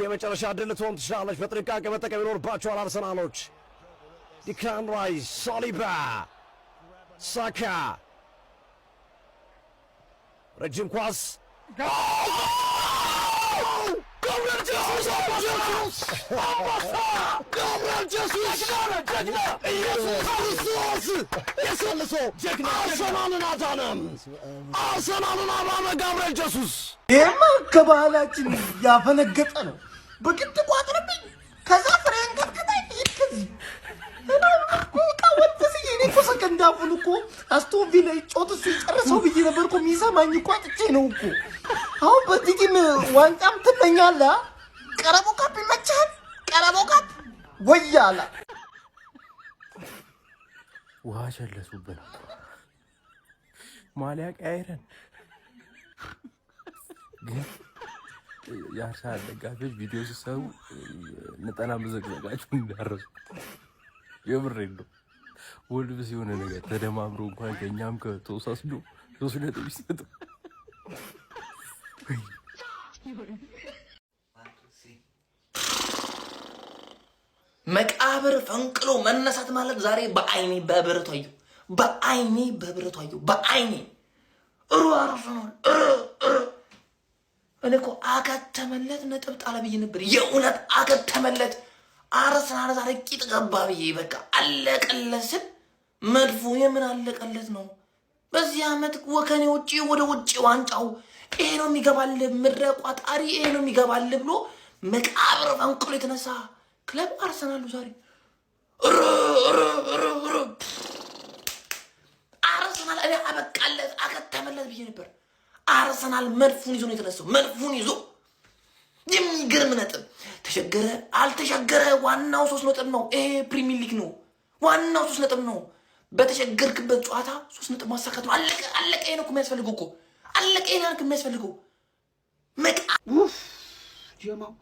የመጨረሻ ድል ልትሆን ትችላለች። በጥንቃቄ መጠቀም ይኖርባቸዋል አርሰናሎች። ዲክላን ራይስ፣ ሳሊባ፣ ሳካ ረጅም ኳስ Gabriel Jesus! Gabriel Jesus! Arsenal'ın adamım! Arsenal'ın adamı Gabriel Jesus! Yema kabalaችን ያፈነገጠ ነው በግድ ቋጥረብኝ ከዛ ፍሬን ከተከታይ ይከዝ እኔ እኮ ሰከንዳፉን እኮ አስቶን ቪላ ጮት ሲጨርሰው ብዬ ነበር እኮ የሚሰማኝ እኮ አጥቼ ነው እኮ አሁን በዚህ ግን ዋንጫም ትመኛለህ ቀረቦ ካፕ ይመችሃል ቀረቦ ካፕ ወያላ ውሃ ሸለሱብን ማሊያ ቀያይረን ግን የአርሰናል ደጋፊዎች ቪዲዮ ሲሰሩ ነጠላ መዘግዘጋቸው እንዳረሱ የምሬን ነው ወልብስ የሆነ ነገር ተደማምሮ እንኳን ከኛም ከተወሳስዶ 3 ነጥብ ይሰጡ መቃብር ፈንቅሎ መነሳት ማለት ዛሬ በአይኔ በብረቷዩ በአይኔ እኔ እኮ አከተመለት ነጥብ ጣለ ብዬ ነበር የእውነት አከተመለት አርሰናል ዛሬ ቂጥ ገባ ብዬ በቃ አለቀለት ስል መድፉ የምን አለቀለት ነው በዚህ አመት ወከኔ ወደ ውጪ ዋንጫው ይሄ ነው የሚገባል ምድረ ቋጣሪ ይሄ ነው የሚገባል ብሎ መቃብር ፈንቅሎ የተነሳ ክለብ አርሰናል ዛሬ አርሰናል እኔ አበቃለት አከተመለት ብዬ ነበር አርሰናል መድፉን ይዞ ነው የተነሳው መድፉን ይዞ የሚገርም ነጥብ ተሸገረ አልተሸገረ ዋናው 3 ነጥብ ነው ይሄ ፕሪሚየር ሊግ ነው ዋናው 3 ነጥብ ነው በተሸገርክበት ጨዋታ 3 ነጥብ ማሳካት ነው አለቀ ይሄ ነው የሚያስፈልገው እኮ አለቀ ይሄ ነው የሚያስፈልገው ጀማው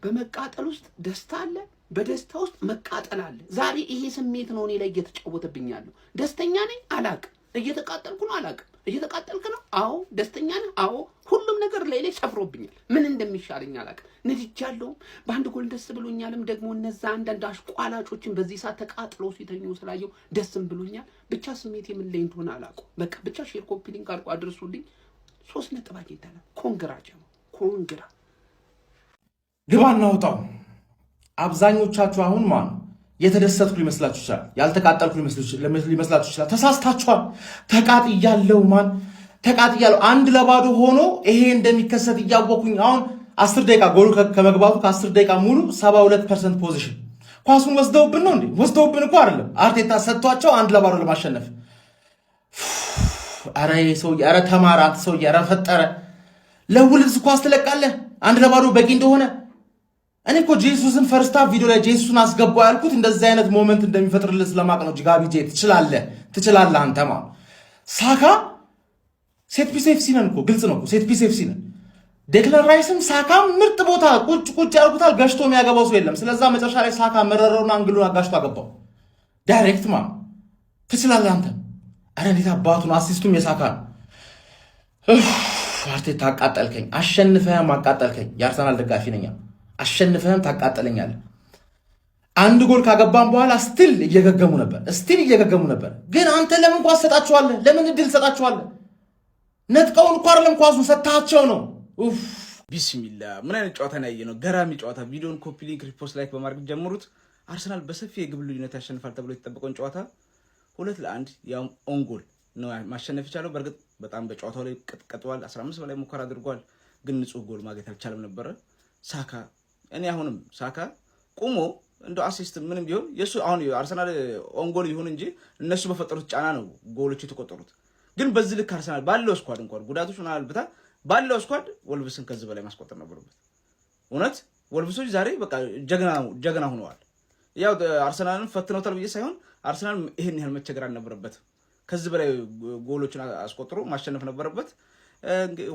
በመቃጠል ውስጥ ደስታ አለ በደስታ ውስጥ መቃጠል አለ ዛሬ ይሄ ስሜት ነው እኔ ላይ እየተጫወተብኝ ያለው ደስተኛ ነኝ አላቅ እየተቃጠልኩ ነው አላቅ እየተቃጠልክ ነው አዎ ደስተኛ ነህ አዎ ሁሉም ነገር ላይ ሰፍሮብኛል ምን እንደሚሻለኝ አላቅ ነጅቻለሁ በአንድ ጎል ደስ ብሎኛልም ደግሞ እነዛ አንዳንድ አሽቋላጮችን በዚህ ሰዓት ተቃጥለው ሲተኙ ስላየው ደስም ብሎኛል ብቻ ስሜት ምን ላይ እንደሆነ አላቁ በቃ ብቻ ሼር ኮፒ ሊንክ አድርጉ አድርሱልኝ 3 ነጥብ አግኝተናል ኮንግራ ግባና ወጣው አብዛኞቻችሁ አሁን ማን የተደሰትኩ ሊመስላችሁ ይችላል ያልተቃጠልኩ ሊመስላችሁ ይችላል ተሳስታችኋል ተቃጥያለሁ ተቃጥያለሁ 1-0 ሆኖ ይሄ እንደሚከሰት ያወኩኝ አሁን 10 ደቂቃ ጎል ከመግባቱ ከ10 ደቂቃ ሙሉ 72% ፖዚሽን ኳሱን ወስደውብን ነው እንዴ ወስደውብን እኮ አይደለም አርቴታ ሰጥቷቸው 1-0 ለማሸነፍ አረ ሰው ያረ ተማራ ሰው ያረ ፈጠረ ለውልዝ ኳስ ትለቃለህ 1-0 በቂ እንደሆነ እኔ እኮ ጄሱስን ፈርስት ሃፍ ቪዲዮ ላይ ጄሱስን አስገባው ያልኩት እንደዚህ አይነት ሞመንት እንደሚፈጥርልህ ስለማቅ ነው ጋቢ ጄ ትችላለህ አንተ ማለት ሳካ ሴት ፒስ ኤፍሲ ነን እኮ ግልጽ ነው እኮ ሴት ፒስ ኤፍሲ ነን ዴክላን ራይስም ሳካም ምርጥ ቦታ ቁጭ ያርጉታል ገሽቶ የሚያገባው ሰው የለም ስለዛ መጨረሻ ላይ ሳካ መረረውና አንግሉን አጋሽቶ አገባው ዳይሬክት ማለት ትችላለህ አንተ አረ እንዴት አባቱን አሲስቱም የሳካ አርቴታ አቃጠልከኝ አሸንፈህም አቃጠልከኝ የአርሰናል ደጋፊ ነኝ አሸንፈህም ታቃጠለኛለህ አንድ ጎል ካገባን በኋላ ስቲል እየገገሙ ነበር ግን አንተ ለምን ኳስ ሰጣቸዋለህ ለምን እድል ሰጣቸዋለህ ነጥቀውን እኮ አይደለም ኳሱን ሰጣቸው ነው ቢስሚላህ ምን አይነት ጨዋታ ነው ያየነው ገራሚ ጨዋታ ቪዲዮን ኮፒ ሊንክ ሪፖስት ላይክ በማድረግ ጀምሩት አርሰናል በሰፊ የግብ ልዩነት ያሸንፋል ተብሎ የተጠበቀውን ጨዋታ 2-1 ያው ኦንጎል ነው ማሸነፍ ይቻለው በርግጥ በጣም በጨዋታው ላይ ቀጥቅጧል 15 በላይ ሙከራ አድርጓል ግን ንጹህ ጎል ማግኘት አልቻለም ነበር ሳካ እኔ አሁንም ሳካ ቆሞ እንደ አሲስት ምንም ቢሆን የሱ አሁን አርሰናል ኦንጎል ይሁን እንጂ እነሱ በፈጠሩት ጫና ነው ጎሎቹ የተቆጠሩት ግን በዚህ ልክ አርሰናል ባለው ስኳድ እንኳን ጉዳቶች ሆነ አልብታ ባለው ስኳድ ወልብስን ከዚህ በላይ ማስቆጠር ነበረበት እውነት ወልብሶች ዛሬ በቃ ጀግና ሆነዋል ያው አርሰናልን ፈትነውታል ብዬ ሳይሆን አርሰናል ይሄን ያህል መቸገር አልነበረበት ከዚህ በላይ ጎሎችን አስቆጥሮ ማሸነፍ ነበረበት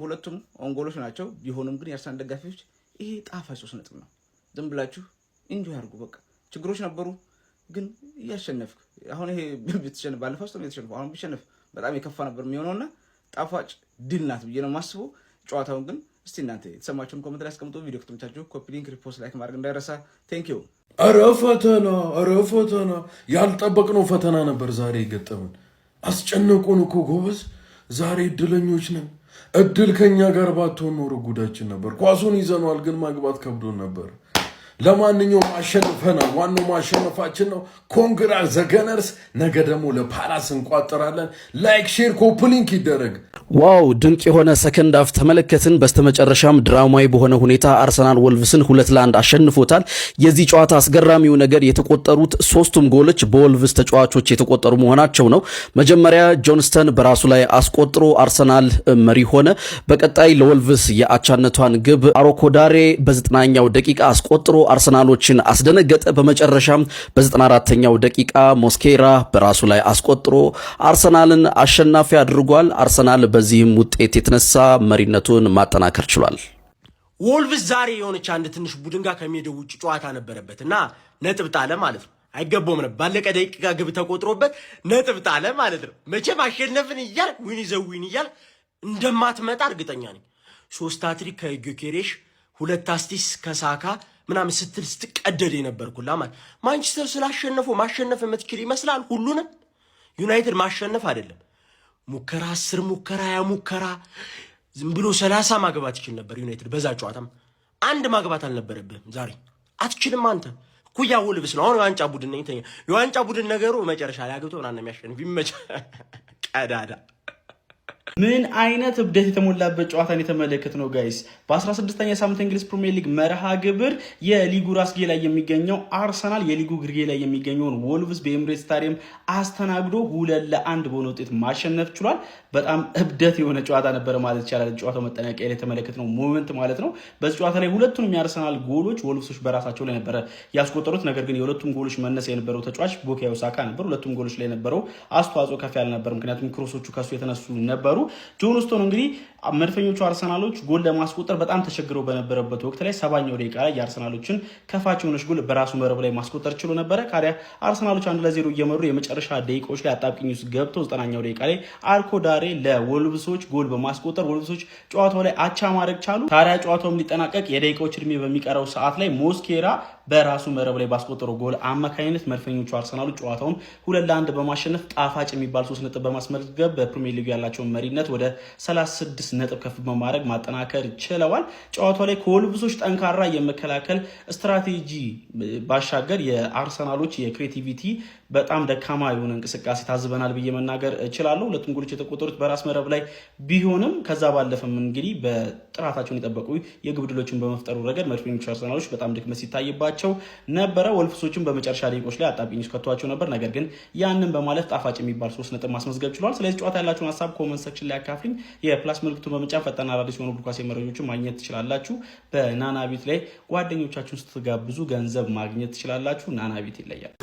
ሁለቱም ኦንጎሎች ናቸው ቢሆንም ግን የአርሰናል ደጋፊዎች ይሄ ጣፋጭ 3 ነጥብ ነው ዝም ብላችሁ ኢንጆይ አድርጉ በቃ ችግሮች ነበሩ ግን ያሸነፍክ አሁን ይሄ ብትሸነፍ ባለፈው ነው የተሸነፈው አሁን ቢሸነፍ በጣም የከፋ ነበር የሚሆነውና ጣፋጭ ድል ናት ብዬ ነው ማስበው ጨዋታውን ግን እስቲ እናንተ የተሰማችሁን ኮሜንት ላይ አስቀምጡ። ቪዲዮ ከተመቻችሁ ኮፒ ሊንክ፣ ሪፖስት፣ ላይክ ማድረግ እንዳይረሳ። ቴንክ ዩ። ኧረ ፈተና ያልጠበቅነው ፈተና ነበር ዛሬ የገጠመን። አስጨነቁን እኮ ጎበዝ። ዛሬ እድለኞች ነን። እድል ከኛ ጋር ባትሆን ኖሮ ጉዳችን ነበር። ኳሱን ይዘኗል፣ ግን ማግባት ከብዶን ነበር። ለማንኛውም አሸንፈናል። ዋናው ማሸነፋችን ነው። ኮንግራ ዘገነርስ። ነገ ደግሞ ለፓላስ እንቋጠራለን። ላይክ፣ ሼር፣ ኮፒ ሊንክ ይደረግ። ዋው ድንቅ የሆነ ሰከንድ አፍ ተመለከትን። በስተመጨረሻም ድራማዊ በሆነ ሁኔታ አርሰናል ወልቭስን 2-1 አሸንፎታል። የዚህ ጨዋታ አስገራሚው ነገር የተቆጠሩት ሶስቱም ጎሎች በወልቭስ ተጫዋቾች የተቆጠሩ መሆናቸው ነው። መጀመሪያ ጆንስተን በራሱ ላይ አስቆጥሮ አርሰናል መሪ ሆነ። በቀጣይ ለወልቭስ የአቻነቷን ግብ አሮኮዳሬ በ90ኛው ደቂቃ አስቆጥሮ አርሰናሎችን አስደነገጠ። በመጨረሻም በ94ኛው ደቂቃ ሞስኬራ በራሱ ላይ አስቆጥሮ አርሰናልን አሸናፊ አድርጓል። አርሰናል በዚህም ውጤት የተነሳ መሪነቱን ማጠናከር ችሏል። ወልቭስ ዛሬ የሆነች አንድ ትንሽ ቡድን ጋር ከሜዳው ውጭ ጨዋታ ነበረበት እና ነጥብ ጣለ ማለት ነው። አይገባውም ነበር። ባለቀ ደቂቃ ግብ ተቆጥሮበት ነጥብ ጣለ ማለት ነው። መቼም አሸነፍን እያል ዊን ዘዊን እያል እንደማትመጣ እርግጠኛ ነኝ። 3 ሃትሪክ ከጊዮኬሬሽ 2 አሲስት ከሳካ ምናምን ስትቀደድ የነበርኩላ ማለት ማንቸስተር ስላሸነፈው ማሸነፍ የምትችል ይመስላል ሁሉንም። ዩናይትድ ማሸነፍ አይደለም ሙከራ 10 ሙከራ 20 ሙከራ ዝም ብሎ 30 ማግባት ይችል ነበር ዩናይትድ። በዛ ጨዋታም አንድ ማግባት አልነበረብህም። ዛሬ አትችልም አንተ። ኩያ ወልቭስ ነው። አሁን የዋንጫ ቡድን ነኝ ተኛ። የዋንጫ ቡድን ነገሩ መጨረሻ ላይ አግብቶ ምናምን የሚያሸንፍ ይመቻ ቀዳዳ። ምን አይነት እብደት የተሞላበት ጨዋታን የተመለከት ነው ጋይስ። በ16ኛ ሳምንት እንግሊዝ ፕሪሚየር ሊግ መርሃ ግብር የሊጉ ራስጌ ላይ የሚገኘው አርሰናል የሊጉ ግርጌ ላይ የሚገኘውን ወልቭስ በኤምሬትስ ስታዲየም አስተናግዶ 2-1 በሆነ ውጤት ማሸነፍ ችሏል። በጣም እብደት የሆነ ጨዋታ ነበረ ማለት ይቻላል። ጨዋታው መጠናቀቂያ ላይ የተመለከትነው ሞመንት ማለት ነው። በዚህ ጨዋታ ላይ ሁለቱንም የአርሰናል ጎሎች ወልቭሶች በራሳቸው ላይ ነበረ ያስቆጠሩት። ነገር ግን የሁለቱም ጎሎች መነሻ የነበረው ተጫዋች ቡካዮ ሳካ ነበር። ሁለቱም ጎሎች ላይ የነበረው አስተዋጽኦ ከፍ ያለ ነበር፣ ምክንያቱም ክሮሶቹ ከሱ የተነሱ ነበሩ። ጆንስቶን እንግዲህ መድፈኞቹ አርሰናሎች ጎል ለማስቆጠር በጣም ተቸግረው በነበረበት ወቅት ላይ 70ኛው ደቂቃ ላይ የአርሰናሎችን ከፋች የሆነች ጎል በራሱ መረብ ላይ ማስቆጠር ችሎ ነበረ። ካዲያ አርሰናሎች 1-0 እየመሩ የመጨረሻ ደቂቃዎች ላይ አጣብቂኝ ውስጥ ገብተው 90ኛው ደቂቃ ላይ አርኮዳሬ ለወልቭሶች ጎል በማስቆጠር ወልቭሶች ጨዋታው ላይ አቻ ማድረግ ቻሉ። ታዲያ ጨዋታውም ሊጠናቀቅ የደቂቃዎች እድሜ በሚቀረው ሰዓት ላይ ሞስኬራ በራሱ መረብ ላይ ባስቆጠረው ጎል አማካኝነት መድፈኞቹ አርሰናሎች ጨዋታውን 2-1 በማሸነፍ ጣፋጭ የሚባል 3 ነጥብ በማስመዝገብ በፕሪሚየር ሊግ ያላቸውን መሪነት ወደ 36 ነጥብ ከፍ በማድረግ ማጠናከር ችለዋል። ጨዋታው ላይ ከወልቭሶች ጠንካራ የመከላከል ስትራቴጂ ባሻገር የአርሰናሎች የክሬቲቪቲ በጣም ደካማ የሆነ እንቅስቃሴ ታዝበናል ብዬ መናገር እችላለሁ። ሁለቱም ጎሎች የተቆጠሩት በራስ መረብ ላይ ቢሆንም ከዛ ባለፈም እንግዲህ በጥራታቸውን የጠበቁ የግብ ዕድሎችን በመፍጠሩ ረገድ መድፈኞቹ አርሰናሎች በጣም ድክመት ሲታይባቸው ነበረ። ወልቭሶችን በመጨረሻ ደቂቆች ላይ አጣብቂኝ ውስጥ ከተዋቸው ነበር። ነገር ግን ያንን በማለፍ ጣፋጭ የሚባል 3 ነጥብ ማስመዝገብ ችሏል። ስለዚህ ጨዋታ ያላችሁን ሀሳብ ኮመንት ሴክሽን ላይ አካፍሉኝ። የፕላስ ምልክቱን በመጫን ፈጣን አዳዲስ የሆኑ እግር ኳስ መረጃዎችን ማግኘት ትችላላችሁ። በናናቢት ላይ ጓደኞቻችሁን ስትጋብዙ ገንዘብ ማግኘት ትችላላችሁ። ናናቢት ይለያል።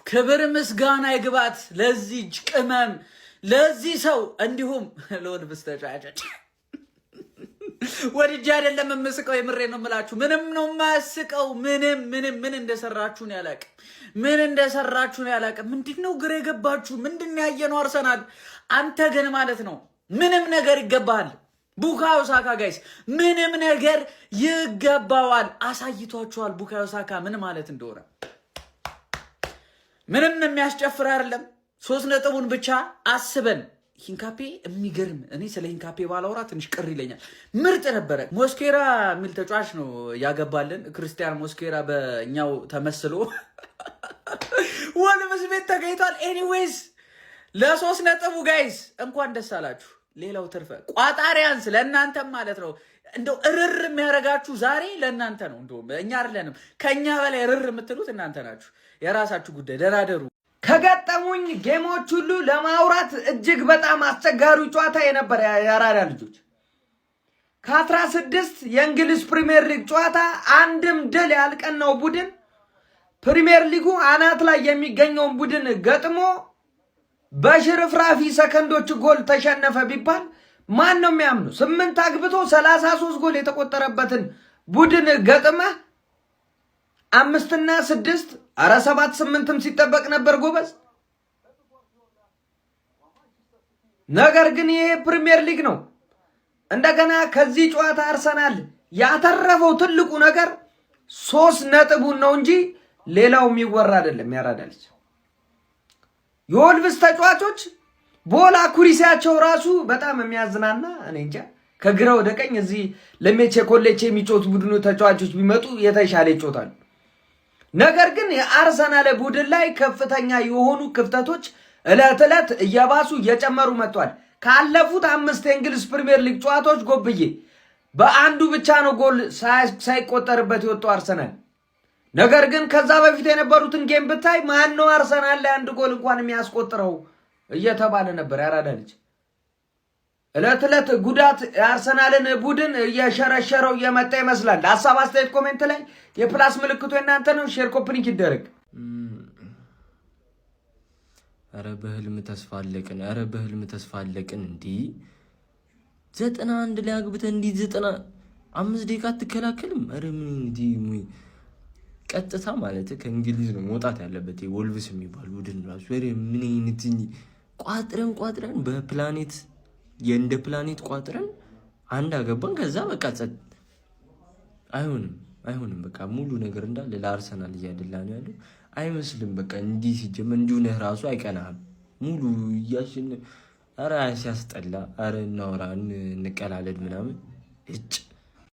ክብር ምስጋና ይግባት ለዚህ ቅመም ለዚህ ሰው እንዲሁም ለወልቭስ ተጫዋቾች። ወድጄ አይደለም የምስቀው፣ የምሬ ነው የምላችሁ። ምንም ነው የማያስቀው። ምን እንደሰራችሁ ነው ያላቀ ምንድነው ግሬ የገባችሁ? ምንድነው ያየነው? አርሰናል አንተ ግን ማለት ነው ምንም ነገር ይገባል። ቡካዮ ሳካ ጋይስ ምንም ነገር ይገባዋል። አሳይቷቸዋል ቡካዮ ሳካ ምን ማለት እንደሆነ። ምንም የሚያስጨፍር አይደለም። 3 ነጥቡን ብቻ አስበን ሂንካፔ የሚገርም። እኔ ስለ ሂንካፔ ባላወራ ትንሽ ቅር ይለኛል። ምርጥ ነበረ። ሞስኬራ የሚል ተጫዋች ነው ያገባልን። ክርስቲያን ሞስኬራ በእኛው ተመስሎ ወልቭስ ቤት ተገኝቷል። ኤኒዌይስ ለ3 ነጥቡ ጋይስ እንኳን ደስ አላችሁ። ሌላው ትርፈ ቋጣሪያንስ ለእናንተም ማለት ነው። እንደው እርር የሚያረጋችሁ ዛሬ ለእናንተ ነው። እንደውም እኛ አይደለንም። ከኛ በላይ እርር የምትሉት እናንተ ናችሁ። የራሳችሁ ጉዳይ ደራደሩ። ከገጠሙኝ ጌሞች ሁሉ ለማውራት እጅግ በጣም አስቸጋሪው ጨዋታ የነበረ የአራዳ ልጆች ከ16 የእንግሊዝ ፕሪሚየር ሊግ ጨዋታ አንድም ድል ያልቀናው ቡድን ፕሪሚየር ሊጉ አናት ላይ የሚገኘውን ቡድን ገጥሞ በሽርፍራፊ ሰከንዶች ጎል ተሸነፈ ቢባል ማን ነው የሚያምኑ? 8 አግብቶ 33 ጎል የተቆጠረበትን ቡድን ገጥመ 5 እና 6 አረ 7 8ም ሲጠበቅ ነበር ጎበዝ። ነገር ግን ይሄ ፕሪሚየር ሊግ ነው። እንደገና ከዚህ ጨዋታ አርሰናል ያተረፈው ትልቁ ነገር 3 ነጥቡን ነው እንጂ ሌላው የሚወራ አይደለም። ያራዳልች የወልቭስ ተጫዋቾች ቦላ ኩሪሲያቸው ራሱ በጣም የሚያዝናና እኔ እንጃ ከግራ ወደ ቀኝ እዚህ ለሜቼ ኮሌቼ የሚጮቱ ቡድኑ ተጫዋቾች ቢመጡ የተሻለ ይጮታሉ። ነገር ግን የአርሰናል ቡድን ላይ ከፍተኛ የሆኑ ክፍተቶች እለት እየባሱ እየጨመሩ መጥቷል። ካለፉት 5 የእንግሊዝ ፕሪሚየር ሊግ ጨዋታዎች ጎብዬ በአንዱ ብቻ ነው ጎል ሳይቆጠርበት የወጣው አርሰናል። ነገር ግን ከዛ በፊት የነበሩትን ጌም ብታይ ማን ነው አርሰናል ላይ አንድ ጎል እንኳን የሚያስቆጥረው እየተባለ ነበር። ያራዳ ልጅ እለት ጉዳት የአርሰናልን ቡድን እየሸረሸረው እየመጣ ይመስላል። ሐሳብ አስተያየት ኮሜንት ላይ የፕላስ ምልክቱ የናንተ ነው። ሼር ኮፕሊንክ ይደረግ። አረ በህልም ተስፋ አለቅን እንዴ 91 ላይ አግብተ እንዴ 95 ደቂቃ አትከላከልም? አረ ምን እንዴ ቀጥታ ማለት ከእንግሊዝ ነው መውጣት ያለበት ወልቭስ የሚባል ቡድን ራሱ ወሬ ምን አይነት ቋጥረን በፕላኔት የእንደ ፕላኔት ቋጥረን አንድ አገባን። ከዛ በቃ ጸጥ አይሆንም በቃ ሙሉ ነገር እንዳለ ለአርሰናል እያደላ ነው ያለው አይመስልም። በቃ እንዲህ ሲጀመር እንዲሁ ነህ ራሱ አይቀናም ሙሉ እያሽን። አረ ሲያስጠላ። አረ እናወራ እንቀላለድ ምናምን እጭ